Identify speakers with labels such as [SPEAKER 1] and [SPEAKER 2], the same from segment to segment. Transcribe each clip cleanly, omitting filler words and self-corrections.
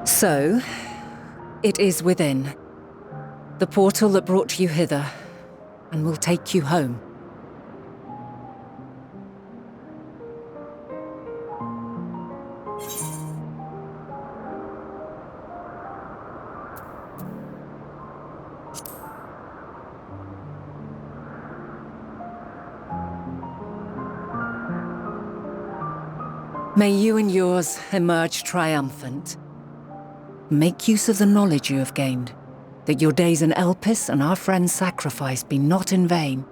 [SPEAKER 1] So, it is within. The portal that brought you hither, and will take you home. May you and yours emerge triumphant. Make use of the knowledge you have gained, that your days in Elpis and our friend's sacrifice be not in vain.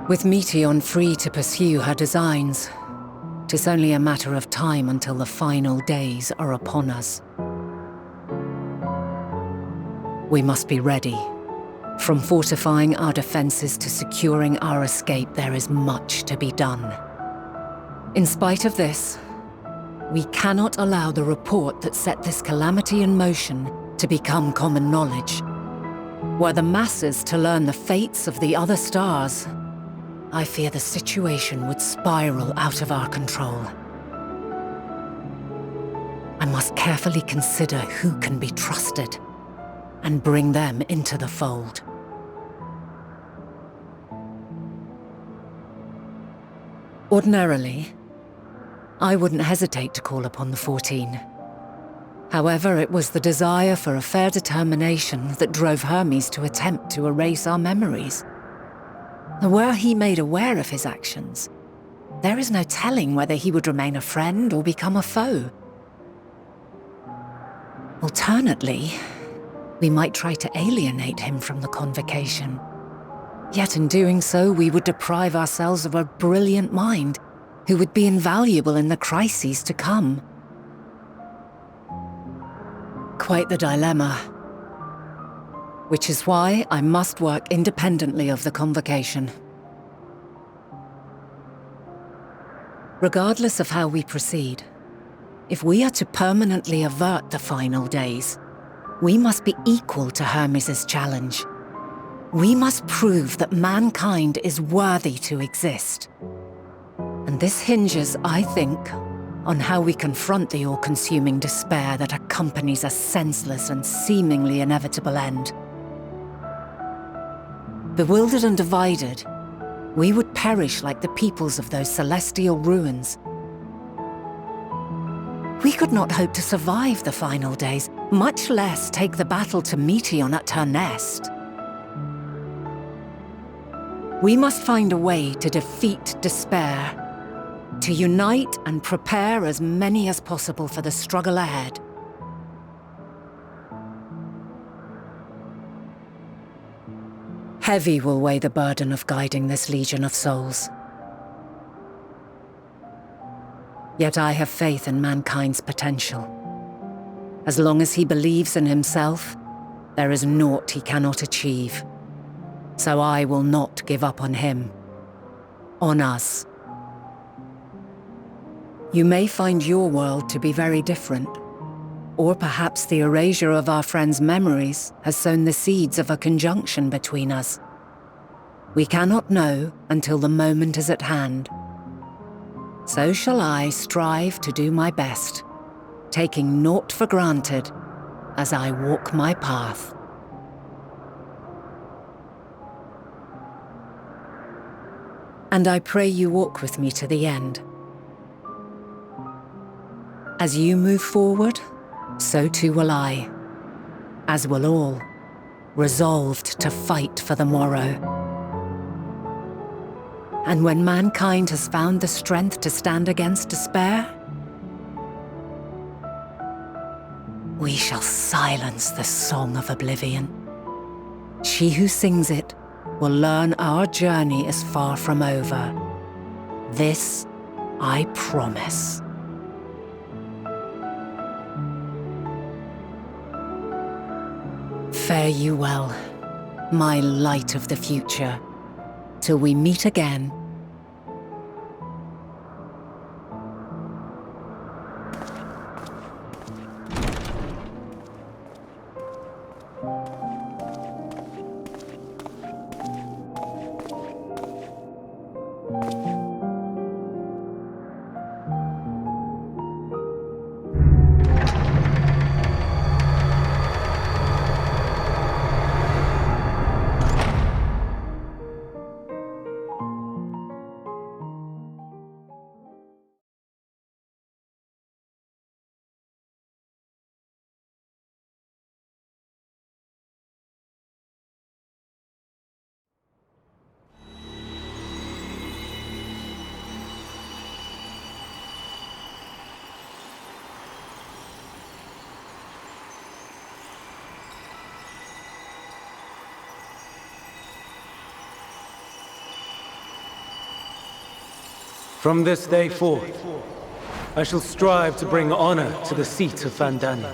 [SPEAKER 1] With Meteion free to pursue her designs, 'tis only a matter of time until the final days are upon us. We must be ready. From fortifying our defenses to securing our escape, there is much to be done. In spite of this, we cannot allow the report that set this calamity in motion to become common knowledge. Were the masses to learn the fates of the other stars, I fear the situation would spiral out of our control. I must carefully consider who can be trusted and bring them into the fold. Ordinarily, I wouldn't hesitate to call upon the 14. However, it was the desire for a fair determination that drove Hermes to attempt to erase our memories. Were he made aware of his actions, there is no telling whether he would remain a friend or become a foe. Alternately, we might try to alienate him from the convocation. Yet in doing so, we would deprive ourselves of a brilliant mind who would be invaluable in the crises to come. Quite the dilemma. Which is why I must work independently of the convocation. Regardless of how we proceed, if we are to permanently avert the final days, we must be equal to Hermes' challenge. We must prove that mankind is worthy to exist. And this hinges, I think, on how we confront the all-consuming despair that accompanies a senseless and seemingly inevitable end. Bewildered and divided, we would perish like the peoples of those celestial ruins. We could not hope to survive the final days, much less take the battle to Meteion at her nest. We must find a way to defeat despair, to unite and prepare as many as possible for the struggle ahead. Heavy will weigh the burden of guiding this legion of souls. Yet I have faith in mankind's potential. As long as he believes in himself, there is naught he cannot achieve. So I will not give up on him, on us. You may find your world to be very different, or perhaps the erasure of our friend's memories has sown the seeds of a conjunction between us. We cannot know until the moment is at hand. So shall I strive to do my best, taking naught for granted as I walk my path. And I pray you walk with me to the end. As you move forward, so too will I, as will all, resolved to fight for the morrow. And when mankind has found the strength to stand against despair, we shall silence the song of oblivion. She who sings it will learn our journey is far from over. This I promise. Fare you well, my light of the future, till we meet again.
[SPEAKER 2] From this day forth, I shall strive to bring honor to the seat of Vandani.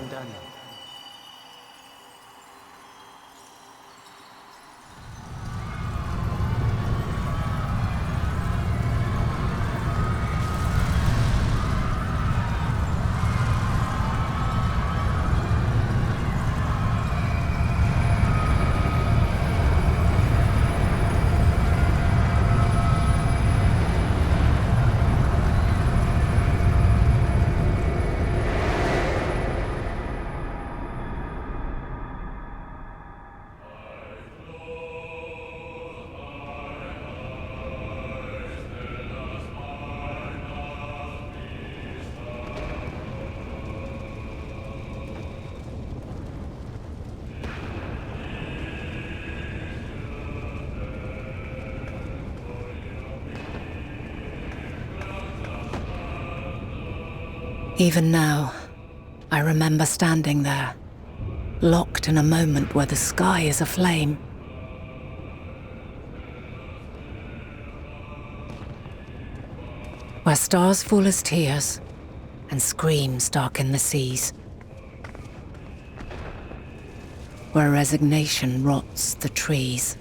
[SPEAKER 1] Even now, I remember standing there, locked in a moment where the sky is aflame. Where stars fall as tears, and screams darken the seas. Where resignation rots the trees.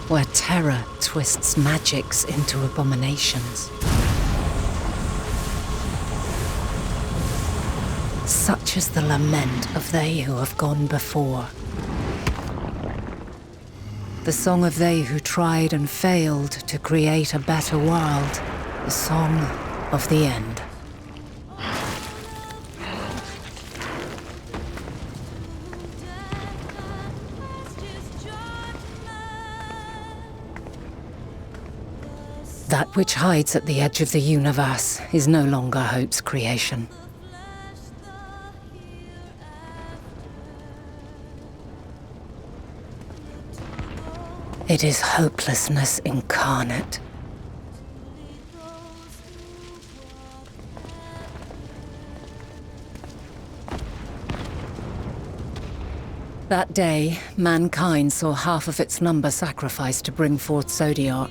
[SPEAKER 1] Where terror twists magics into abominations. Such is the lament of they who have gone before. The song of they who tried and failed to create a better world. The song of the end. That which hides at the edge of the universe is no longer hope's creation. It is hopelessness incarnate. That day, mankind saw half of its number sacrificed to bring forth Zodiac.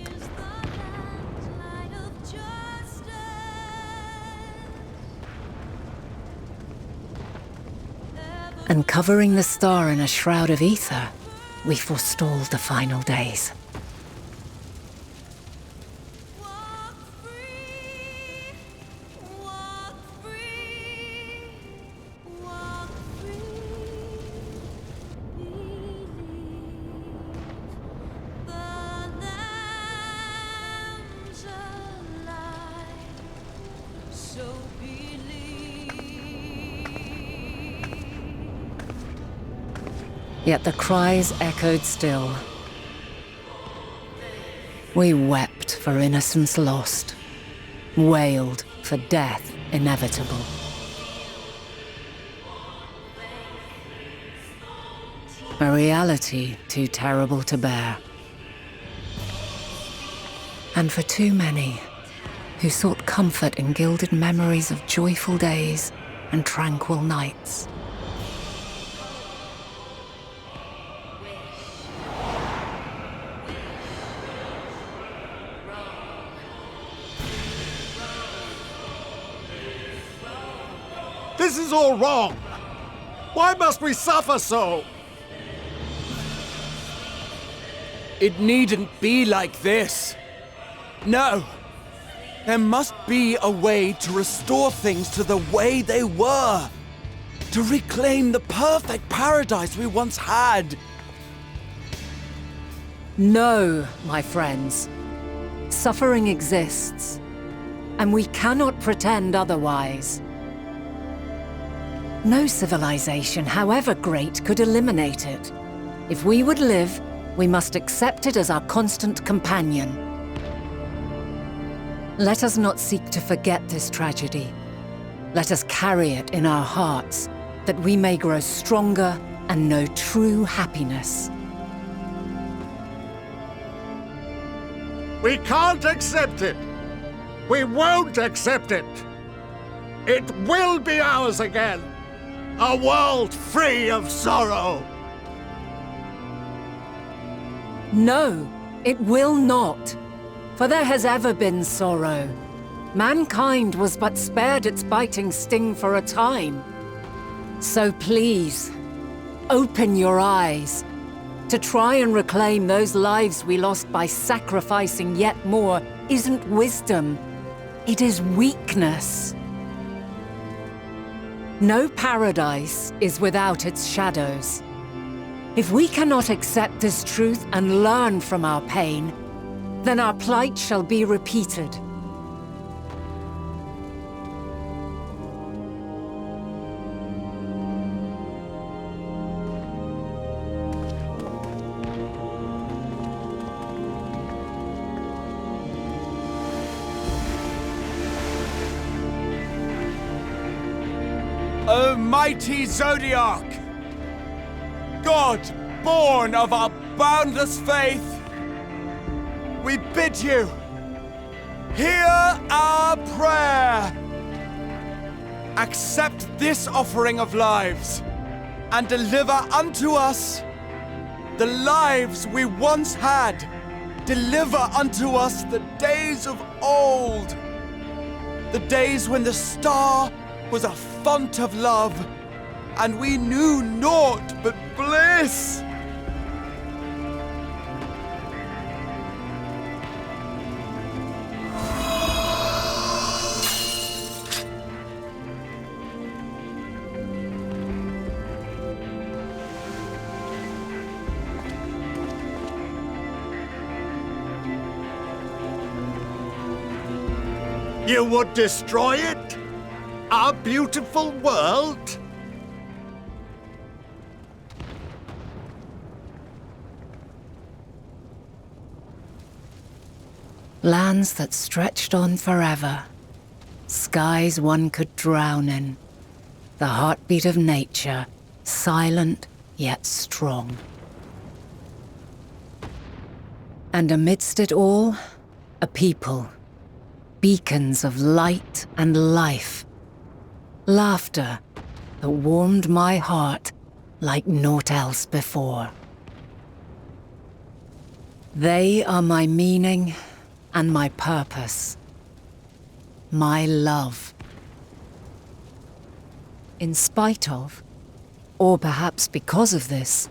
[SPEAKER 1] And covering the star in a shroud of ether, we forestalled the final days. Yet the cries echoed still. We wept for innocence lost, wailed for death inevitable. A reality too terrible to bear. And for too many who sought comfort in gilded memories of joyful days and tranquil nights.
[SPEAKER 3] This is all wrong! Why must we suffer so?
[SPEAKER 4] It needn't be like this. No. There must be a way to restore things to the way they were. To reclaim the perfect paradise we once had.
[SPEAKER 1] No, my friends. Suffering exists, and we cannot pretend otherwise. No civilization, however great, could eliminate it. If we would live, we must accept it as our constant companion. Let us not seek to forget this tragedy. Let us carry it in our hearts, that we may grow stronger and know true happiness.
[SPEAKER 3] We can't accept it! We won't accept it! It will be ours again! A world free of sorrow!
[SPEAKER 1] No, it will not. For there has ever been sorrow. Mankind was but spared its biting sting for a time. So please, open your eyes. To try and reclaim those lives we lost by sacrificing yet more isn't wisdom. It is weakness. No paradise is without its shadows. If we cannot accept this truth and learn from our pain, then our plight shall be repeated.
[SPEAKER 4] O mighty Zodiac! God, born of our boundless faith, we bid you, hear our prayer. Accept this offering of lives, and deliver unto us the lives we once had. Deliver unto us the days of old, the days when the star was a font of love, and we knew naught but bliss.
[SPEAKER 3] You would destroy it? Our beautiful world?
[SPEAKER 1] Lands that stretched on forever. Skies one could drown in. The heartbeat of nature, silent yet strong. And amidst it all, a people. Beacons of light and life. Laughter that warmed my heart like naught else before. They are my meaning and my purpose. My love. In spite of, or perhaps because of this,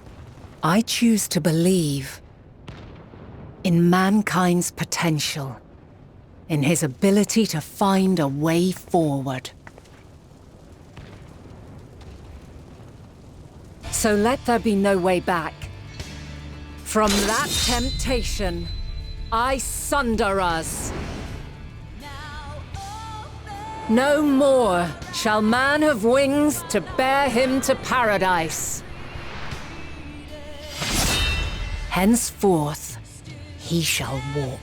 [SPEAKER 1] I choose to believe in mankind's potential, in his ability to find a way forward. So let there be no way back. From that temptation, I sunder us. No more shall man have wings to bear him to paradise. Henceforth, he shall walk.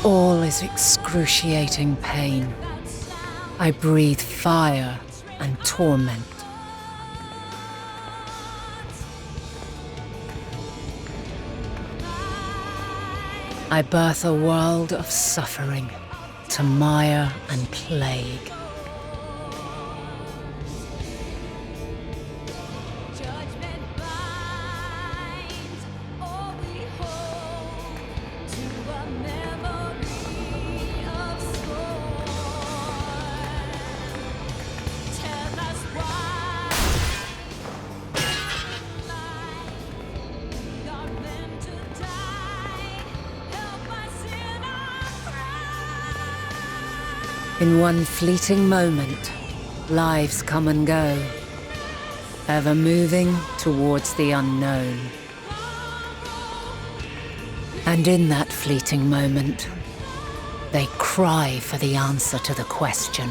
[SPEAKER 1] All is excruciating pain. I breathe fire and torment. I birth a world of suffering to mire and plague. In one fleeting moment, lives come and go, ever moving towards the unknown. And in that fleeting moment, they cry for the answer to the question.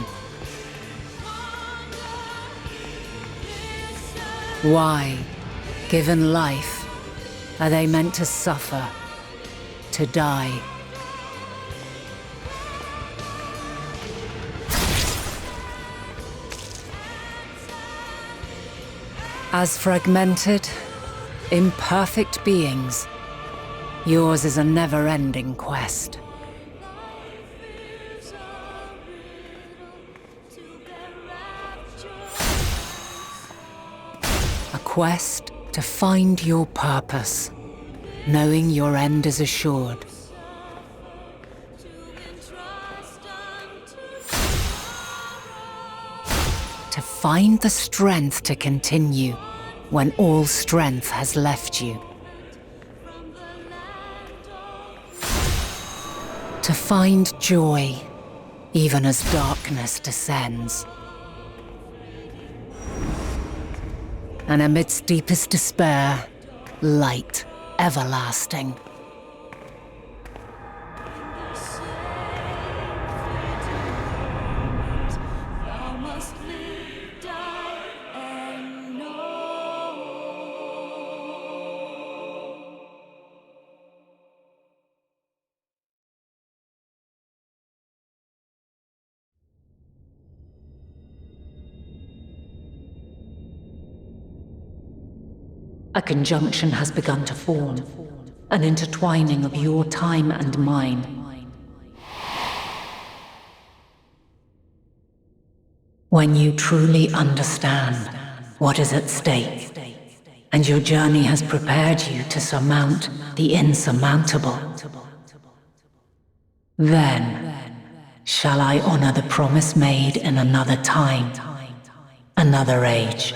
[SPEAKER 1] Why, given life, are they meant to suffer, to die? As fragmented, imperfect beings, yours is a never-ending quest. A quest to find your purpose, knowing your end is assured. To find the strength to continue when all strength has left you. To find joy even as darkness descends. And amidst deepest despair, light everlasting. A conjunction has begun to form, an intertwining of your time and mine. When you truly understand what is at stake, and your journey has prepared you to surmount the insurmountable, then shall I honor the promise made in another time, another age.